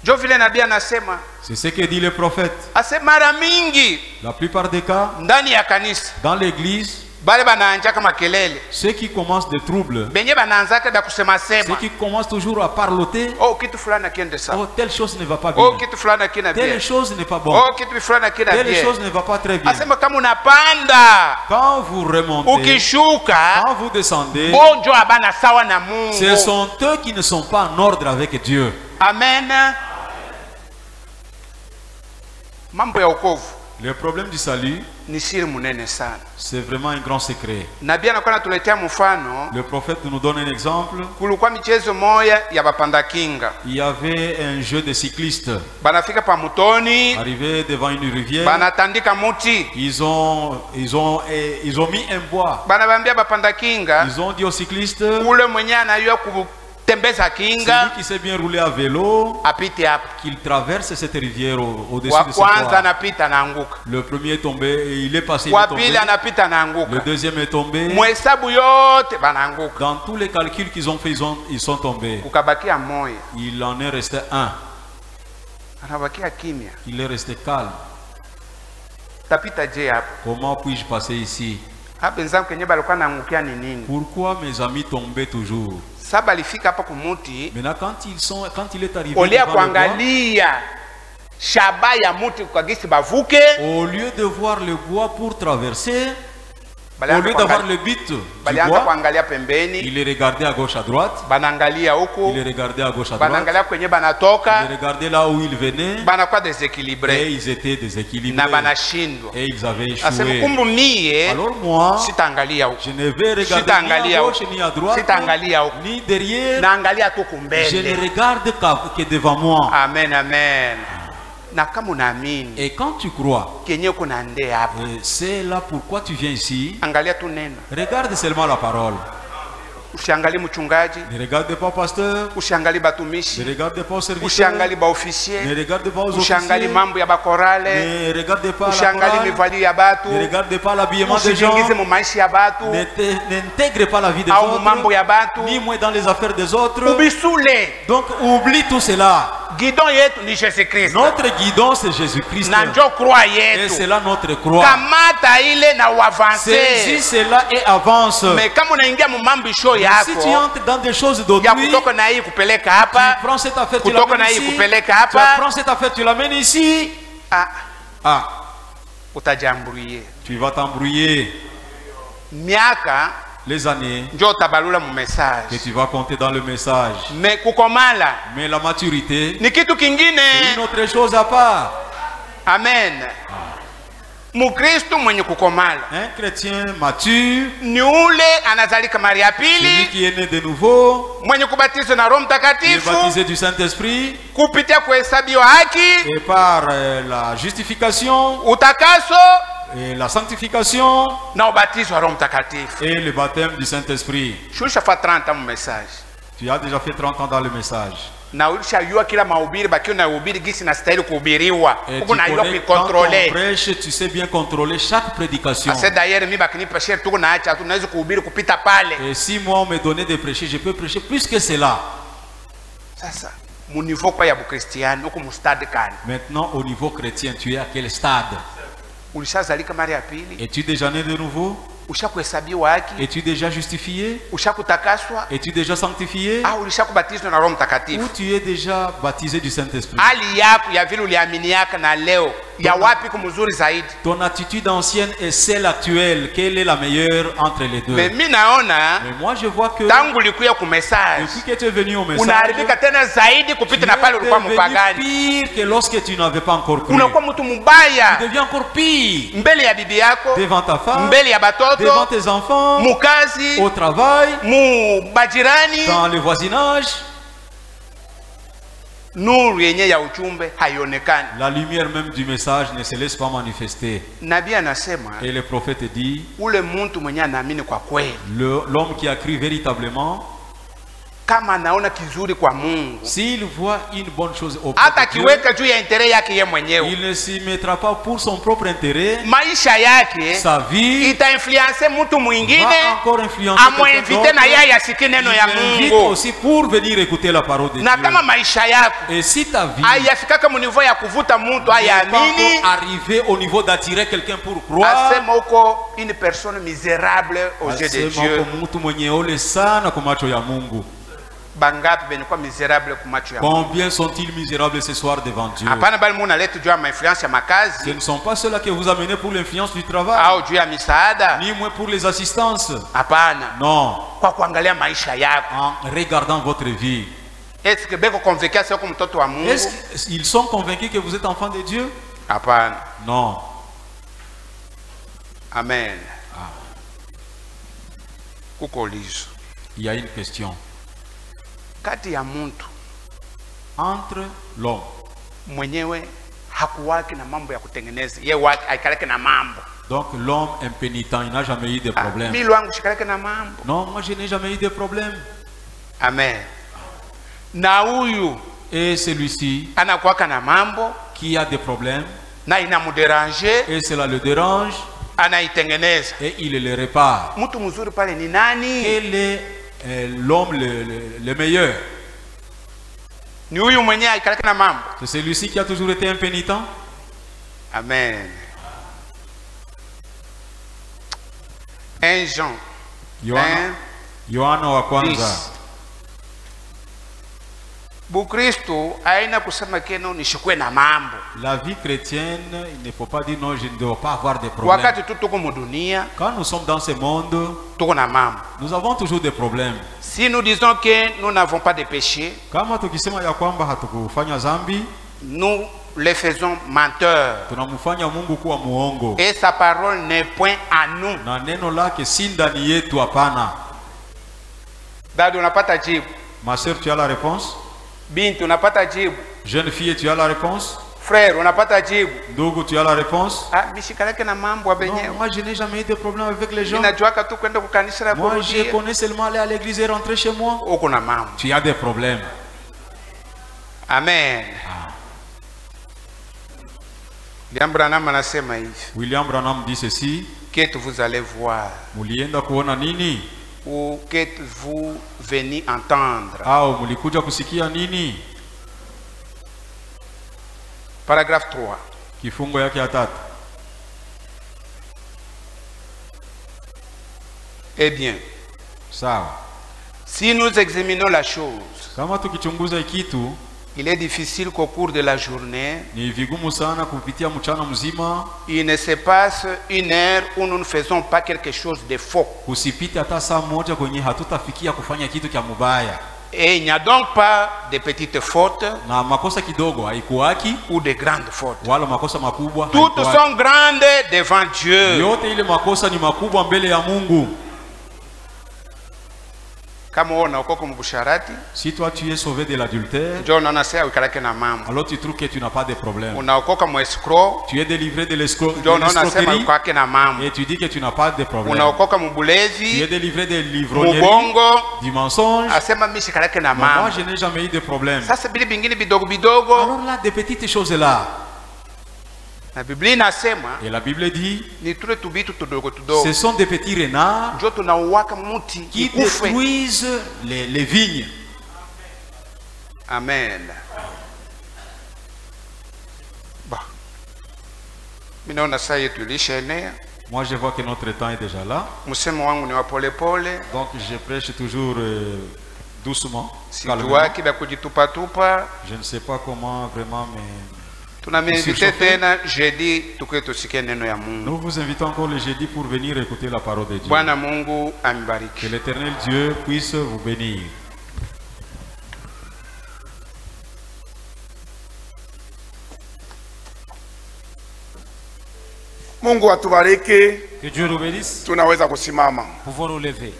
Jo vile nabii anasema, C'est ce que dit le prophète. ase mara mingi La plupart des cas, ndani ya kanisa dans l'église, bale banaanjaka makelele, ceux qui commencent des troubles, benye banaanzaka da kusema ceux sema, qui commencent toujours à parloter, oh kitu fulani kiende sawa, oh, telle chose ne va pas bien, oh kitu fulani kina bien, telle chose n'est pas bon, oh kitu fulani kina telle bien. chose ne va pas très bien. Asema kama unapanda Quand vous remontez, ukishuka, quand vous descendez, bonjo abana sawa na Mungu. ce sont eux qui ne sont pas en ordre avec Dieu. Amen. Mambo ya wokovu Le problème du salut, ni siri munene sana. C'est vraiment un grand secret. Nabii anakuwa anatuletea mfano. Le prophète nous donne un exemple. Kulikuwa michezo moja ya bapanda kinga. Il y avait un jeu de cyclistes. Banafika pa mutoni. Arrivé devant une rivière. Banatandika muti. Ils ont mis un bois. Banabambia bapanda kinga. Ils ont dit aux cyclistes. Ule mwenye anayua kutembeza kinga. Celui qui sait bien rouler à vélo. Apite hapo. Qu'il traverse cette rivière au-dessus de ce kwanza anapita na anguka. Le premier est tombé et il est passé. Wa pili anapita na anguka. Le deuxième est tombé. Mwesabu yote banaanguka. Dans tous les calculs qu'ils ont fait, ils sont tombés. Kukabakia moya. Il en est resté un. Anabakia kimya. Il est resté calme. Tapita je hapo. Comment puis-je passer ici? Hapa nzangu kenye balikuwa naangukia ni nini? Pourquoi mes amis tombaient toujours? Saba alifika hapa kumuti. Maintenant quand il est arrivé olia kuangalia shaba ya muti kwa gisi bavuke. Au lieu de voir le bois pour traverser, au lieu d'avoir le but du bois, il est regardé à gauche à droite. Il est regardé à gauche à droite. Il est regardé là où il venait. Et ils étaient déséquilibrés. Et ils avaient échoué. Alors moi, je ne vais regarder ni à gauche ni à droite, ni derrière. Je ne regarde que devant moi. Amen, amen. Et quand tu crois, c'est là pourquoi tu viens ici. Regarde seulement la parole. Ne regarde pas pasteur. Ne regarde pas serviteur. Ne regarde pas aux officiers. Ne regarde pas la chorale. Ne regarde pas l'habillement des gens. N'intègre pas la vie des autres. Ni moins dans les affaires des autres. Donc oublie tout cela. Guidon yetu ni Jésus-Christ. Notre guidon c'est Jésus-Christ. Et c'est là notre croix. Kamata ile na uavance. Saisis cela et avance. Mais kama unaingia mu mambisho yako. Si tu entres dans des choses d'autrui. Ya kutoka na hii kupeleka hapa. Tu prends cette affaire tu l'amènes ici. Kupeleka hapa. Tu prends cette affaire tu l'amènes ici. Utajambrouiller. Tu vas t'embrouiller. Miaka les années que tu vas compter dans le message. Mais kukomala, mais la maturité, ni kitu kingine. C'est une autre chose à part. Amen. Mukristo mwenye kukomala, un chrétien mature ni ule anazalika mara ya pili, celui qui est né de nouveau, mwenye kubatizwa na Roho Mtakatifu, baptisé du Saint-Esprit, kupitia kuhesabiwa haki, et par la justification, utakaso, et la sanctification, et le baptême du Saint-Esprit. Tu as déjà fait 30 ans dans le message. Et tu connais quand on prêche, tu sais bien contrôler chaque prédication. Et si moi on me donnait de prêcher, je peux prêcher plus que cela. Maintenant au niveau chrétien, tu es à quel stade? Es-tu déjà né de nouveau? Es-tu déjà justifié? Es-tu déjà sanctifié? Ou tu es déjà baptisé du Saint-Esprit? Ton attitude ancienne et celle actuelle, quelle est la meilleure entre les deux? Mais moi je vois que depuis que tu es venu au message, tu es devenu pire que lorsque tu n'avais pas encore cru. Tu deviens encore pire devant ta femme, devant tes enfants, au travail, dans le voisinage. La lumière même du message ne se laisse pas manifester. Et le prophète dit, l'homme qui a cru véritablement, s'il voit une bonne chose auprès de Dieu, il ne s'y mettra pas pour son propre intérêt. Sa vie va encore influencer quelqu'un d'autre. Il invite aussi pour venir écouter la parole de Dieu. Et si ta vie n'est pas arrivée au niveau d'attirer quelqu'un pour croire, une personne misérable aux yeux de Dieu. Combien sont-ils misérables ce soir devant Dieu? Ce ne sont pas ceux-là que vous amenez pour l'influence du travail, ni moins pour les assistances. Non. En regardant votre vie. Est-ce qu'ils sont convaincus que vous êtes enfant de Dieu? Non. Amen. Ah. Il y a une question. Kati ya muntu entre l'homme mwenyewe hakuwaki na mambo ya kutengeneza, yeye wake aikaleke na mambo. Donc l'homme impénitent, il n'a jamais eu de problème. Mimi wangu shikaleke na mambo. Non, moi je n'ai jamais eu de problème. Amen. Na huyu et celui-ci anakuwaka na mambo qui a des problèmes na inamuderange et cela le dérange anaitengeneza et il le répare. Mtu mzuri pale ni nani? Quel est l'homme le meilleur? Ni huyu mwenyewe aikaleke na mambo. C'est celui-ci qui a toujours été impénitent. Amen. 1 Jean Yohana wa kwanza. Bukristo haina kusema keno nishikwe na mambo. La vie chrétienne, il ne faut pas dire non, je ne dois pas avoir de problèmes. Wakati tuko mu dunia, quand nous sommes dans ce monde, tuko na mambo. Nous avons toujours des problèmes. Si nous disons que nous n'avons pas de péché, kama tukisema ya kwamba hatukufanya dhambi, nous les faisons menteurs. Tunamfanya Mungu kuwa muongo. Et sa parole n'est point à nous. Na neno lake si ndani yetu, hapana. Dada unapata jibu. Ma sœur, tu as la réponse? Binti unapata jibu. Jeune fille, tu as la réponse? Frère, unapata jibu. Ndugu, tu as la réponse? Ah, mishikaleke na mambo abenyewe. Non, moi je n'ai jamais eu de problème avec les gens. Ninajuaka tu kwenda kukanisa la moi je connais seulement aller à l'église et rentrer chez moi. Uko na mambo. Tu as des problèmes. Amen. William Branham anasema hivi. William Branham dit ceci. Que vous allez voir. Mulienda kuona nini? Ou que vous venez entendre. Au mulikuja kusikia nini? Paragraphe 3. Kifungo yake ya 3. Eh bien, sawa. Si nous examinons la chose, kama tukichunguza kitu, il est difficile qu'au cours de la journée, ni vigumu sana kupitia mchana mzima, il ne se passe une heure où nous ne faisons pas quelque chose de faux. Kusipita hata saa moja kwenye hatutafikia kufanya kitu kia mubaya. Et il n'y a donc pas de petites fautes, na makosa kidogo haikuwaki, ou de grandes fautes. Wala makosa makubwa. Toutes sont grandes devant Dieu. Yote ile makosa ni makubwa mbele ya Mungu. Si toi tu es sauvé de l'adultère, alors tu trouves que tu n'as pas de problème. Tu es délivré de l'escroquerie et tu dis que tu n'as pas de problème. Tu es délivré de l'ivrognerie, du mensonge. Moi je n'ai jamais eu de problème. Alors là, des petites choses là. Et la Bible dit, ce sont des petits renards qui détruisent les vignes. Amen. Moi je vois que notre temps est déjà là. Donc je prêche toujours doucement. Calmement. Je ne sais pas comment vraiment, mais nous vous invitons encore le jeudi pour venir écouter la parole de Dieu. Que l'Éternel Dieu puisse vous bénir. Que Dieu nous bénisse. Pouvons nous lever.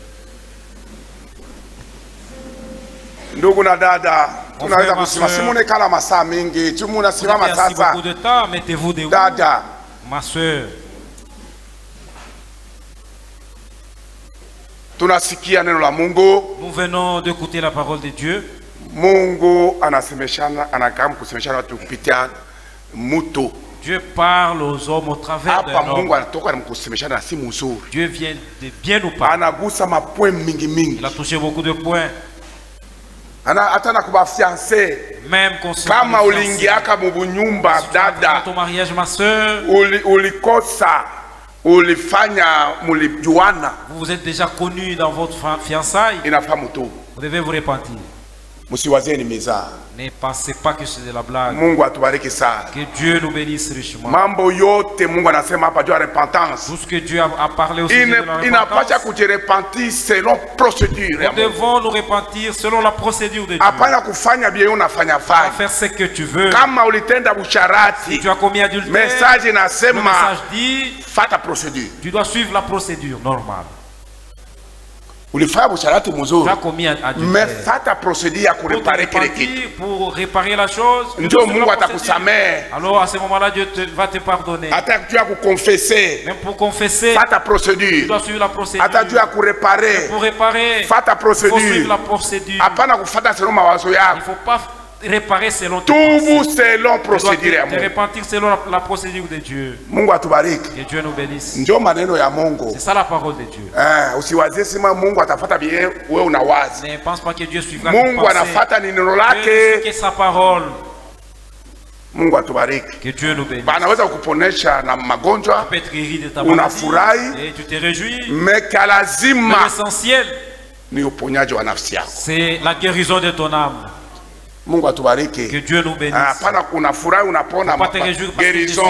Ndugu na dada, tunaweza kusimama. Simone kala masaa mingi, tumuna simama sasa. Beaucoup de temps, mettez-vous debout. Dada, ma soeur. Tunasikia neno la Mungu. Nous venons d'écouter la parole de Dieu. Mungu anasemeshana, anakam kusemeshana watu kupitia mtu. Dieu parle aux hommes au travers d'un homme. Mungu anatoka na kusemeshana si mzuri. Dieu vient de bien nous parler. Anagusa mapoint mingi mingi. Il a touché beaucoup de points. Atana kuba fiancé. Même kama uliingiaka mu bunyumba dada. Ton mariage ma sœur. Ulikosa ulifanya mulijuana. Vous êtes déjà connu dans votre fiançailles. Inafahamu tu. Vous devez vous repentir. Musiwazeni miza. Ne pensez pas que c'est de la blague. Mungu atubariki sana. Que Dieu nous bénisse richement. Mambo yote Mungu anasema hapa juu ya repentance. Tout ce que Dieu a parlé au sujet de la Il n'a pas à kujirepentir selon procédure. Nous devons nous repentir selon la procédure de Dieu. Hapana kufanya bien unafanya fanya. Faire ce que tu veux. Kama ulitenda busharati. Si tu as commis adultère. Message le inasema message dit fata procédure. Tu dois suivre la procédure normale. Ulifanya busharati mzuri. Tu as commis adultère. Mais fata procédure ya kureparer kile kitu. Pour réparer la chose. Ndio Mungu atakusamehe. Alors à ce moment-là Dieu va te pardonner. Hata tu as confesser. Même pour confesser. Fata procédure. Tu dois suivre la procédure. Hata tu as réparer. Pour réparer. Fata procédure. Il faut suivre la procédure. Hapana kufata selon mawazo yako. Il faut pas réparer selon tout selon procédure ya Mungu. Te repentir selon la procédure de Dieu. Mungu atubariki. Que Dieu nous bénisse. Ndio maneno ya Mungu. C'est ça la parole de Dieu. Usiwazie sema Mungu atafuata bien wewe unawazi. Ne pense pas que Dieu suivra. Mungu anafuata neno lake. Que sa parole. Mungu atubariki. Que Dieu nous bénisse. Anaweza kukuponesha na magonjwa. Tu peux être guéri de ta maladie. Unafurahi. Et tu te réjouis. Mais kalazima. L'essentiel. Ni uponyaji wa nafsi yako. C'est la guérison de ton âme. Mungu atubariki. Que Dieu nous bénisse. Hapana unafurahi unapona guérison.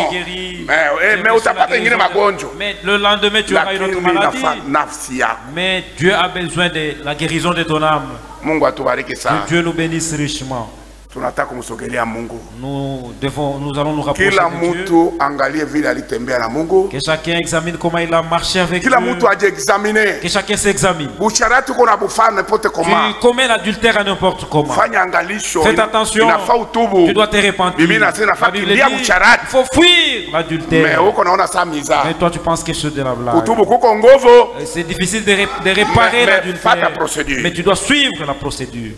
Mais utapata ingine magonjwa. Mais le lendemain tu auras une autre maladie. Nafsi yako. Mais Dieu a besoin de la guérison de ton âme. Mungu atubariki sana. Que Dieu nous bénisse richement. Tunataka kumsogelea Mungu. Nous allons nous rapprocher Kila de Dieu. mtu angalie vile alitembea na Mungu. Que chacun examine comment il a marché avec Kila Dieu. mtu ajiexamine. Que chacun s'examine. Busharati kuna bufana n'importe comment. Tu commets l'adultère à n'importe comment. Fanya angalisho. Faites attention. Inafaa utubu. Tu dois te repentir. Bibi inasema nafaa kimbia busharati. Il faut fuir l'adultère. Mais uko naona saa miza. Mais toi tu penses que c'est de la blague. Utubu kuko ngovo. C'est difficile de réparer l'adultère. Mais tu dois suivre la procédure.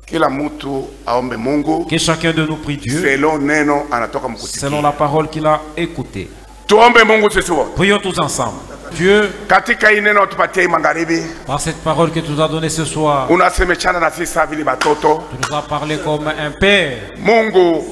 Kila mtu aombe Mungu. Que chacun de nous prie Dieu. Selon neno anatoka mkusikia. Selon la parole qu'il a écoutée. Tuombe Mungu sisi wote. Prions tous ensemble. Dieu, katika hii neno tupatie magharibi. Par cette parole que tu nous as donnée ce soir. Unasemechana na sisi vile batoto. Tu nous as parlé comme un père. Mungu.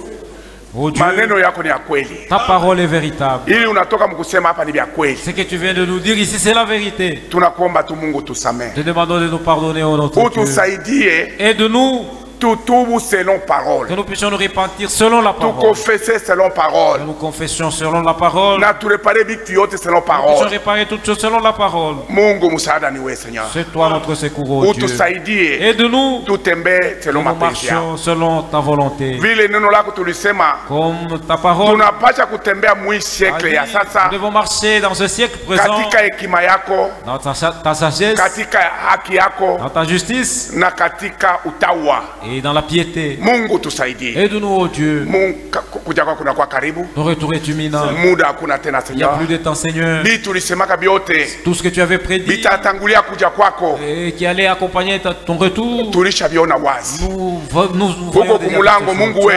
Oh Dieu, maneno yako ni ya kweli. Ta parole est véritable. Ili unatoka mkusema hapa ni vya kweli. Ce que tu viens de nous dire ici c'est la vérité. Tunakuomba tu Mungu tusamehe. Te demandons de nous pardonner au notre Dieu. Utusaidie. Aide-nous. Tutubu selon parole. Que nous puissions nous repentir selon la parole. Tu confesser selon parole. Que nous confessions selon la parole. Na tu réparer vitu yote selon parole. Nous puissions réparer toutes choses selon la parole. Mungu msaada ni wewe Seigneur. C'est toi notre secours, oh Dieu. Utusaidie. Aide-nous. Tutembee selon mapenzi yako. Nous marchons selon ta volonté. Vile neno lako tulisema. Comme ta parole. Tunapaswa kutembea mwi siècle ya sasa. Nous devons marcher dans ce siècle présent. Katika hekima yako. Dans ta sagesse. Katika haki yako. Dans ta justice. Na katika utawa. Et dans la piété. Mungu tusaidie. Aide-nous, oh Dieu. Mungu kuja kwako kunakuwa karibu. Ton retour est imminent. Muda hakuna tena Seigneur. Il n'y a plus de temps Seigneur. Bitu tulisemaka biote. Tout ce que tu avais prédit. Bitatangulia kuja kwako. Et qui allait accompagner ton retour. Tulishaviona wazi. Nous voyons déjà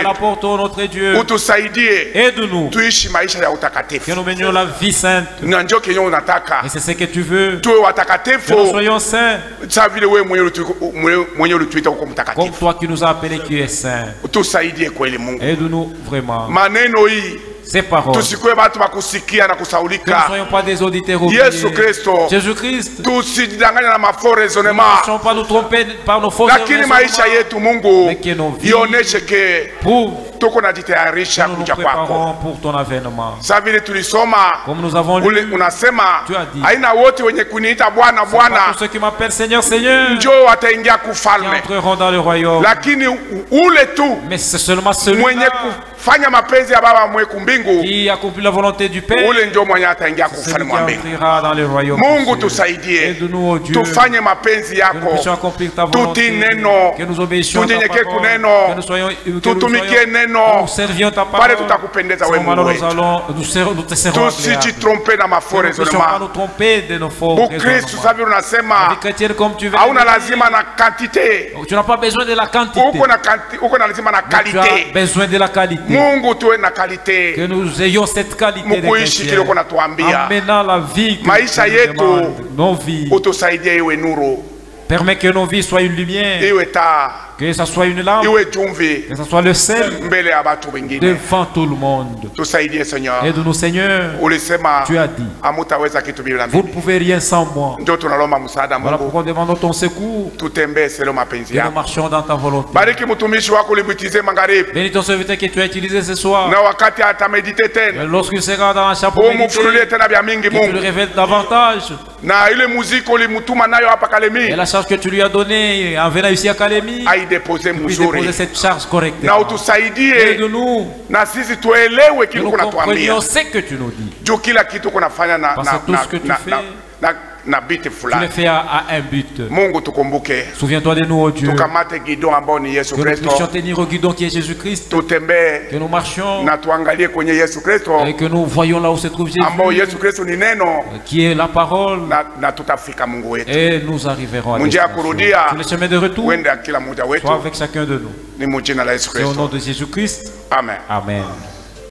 la porte, oh notre Dieu. Utusaidie. Aide-nous. Tuishi maisha ya utakatifu. Que nous menions la vie sainte. Na njoo kenye unataka. Et c'est ce que tu veux. Tuwe watakatifu. Que nous soyons saints. Sa vile wewe mwenyewe ulituita uko mtakatifu. Comme toi qui nous as appelé qui es saint. Tusaidie kweli Mungu. Aide-nous vraiment. Maneno hii. Ces paroles. Tusikwe batu bakusikia na kusaulika. Que nous ne soyons pas des auditeurs oubliés. Yesu Kristo. Jésus-Christ. Tusidanganye na mafaux raisonnement. Nous ne soyons pas nous tromper par nos faux raisonnements. Lakini maisha yetu Mungu. Mais que nos vies. Ioneshe ke. Prouve. Tuko najitayarisha kuja kwako. Pour ton avènement. Sasa vile tulisoma. Comme nous avons lu. Unasema. Tu as dit. Haina wote wenye kuniita Bwana Bwana. Tous ceux qui m'appellent Seigneur Seigneur. Njoo wataingia kufalme. Qui entreront dans le royaume. Lakini ule tu. Mais c'est seulement celui mwenye kufanya mapenzi ya Baba mweku mbingu. Qui accomplit la volonté du Père. Ule ndio mwenye ataingia kufalme wa mbingu. Mungu tusaidie. Tufanye mapenzi yako. Tutii neno. Tunyenyekee kuneno. Tutumikie neno. Pale tutakupendeza wewe Mungu wetu. Tusijitrompe na mafaux raisonnement. Ukristo sabi unasema hauna lazima na quantité. Tu n'as pas besoin de la quantité. Uko na lazima na qualité. Tu as besoin de la qualité. Mungu tuwe na qualité. Que nous ayons cette qualité de chrétien. Amenant la vie que maisha yetu nos vies. Utusaidie iwe nuru. Permets que nos vies soient une lumière. Iwe taa. Que ça soit une lampe, que ça soit le sel devant tout le monde. Aide-nous, Seigneur. Tu as dit, vous ne pouvez rien sans moi. Voilà pourquoi nous demandons ton secours. Que nous marchions dans ta volonté. Bénis ton serviteur que tu as utilisé ce soir. Lorsqu'il sera dans la chambre, que tu le révèles davantage. Et la charge que tu lui as donnée en venant ici à Kalemi, déposer cette charge correctement. Aide-nous que nous comprenions ce que tu nous dis. Parce que tout ce que tu fais, tu le fais à un but. Souviens-toi de nous, oh Dieu. Que nous puissions tenir au guidon qui est Jésus-Christ. Que nous marchions et que nous voyons là où se trouve Jésus, qui est la parole. Et nous arriverons à destination. Sur le chemin de retour, sois avec chacun de nous. C'est au nom de Jésus-Christ. Amen. Amen.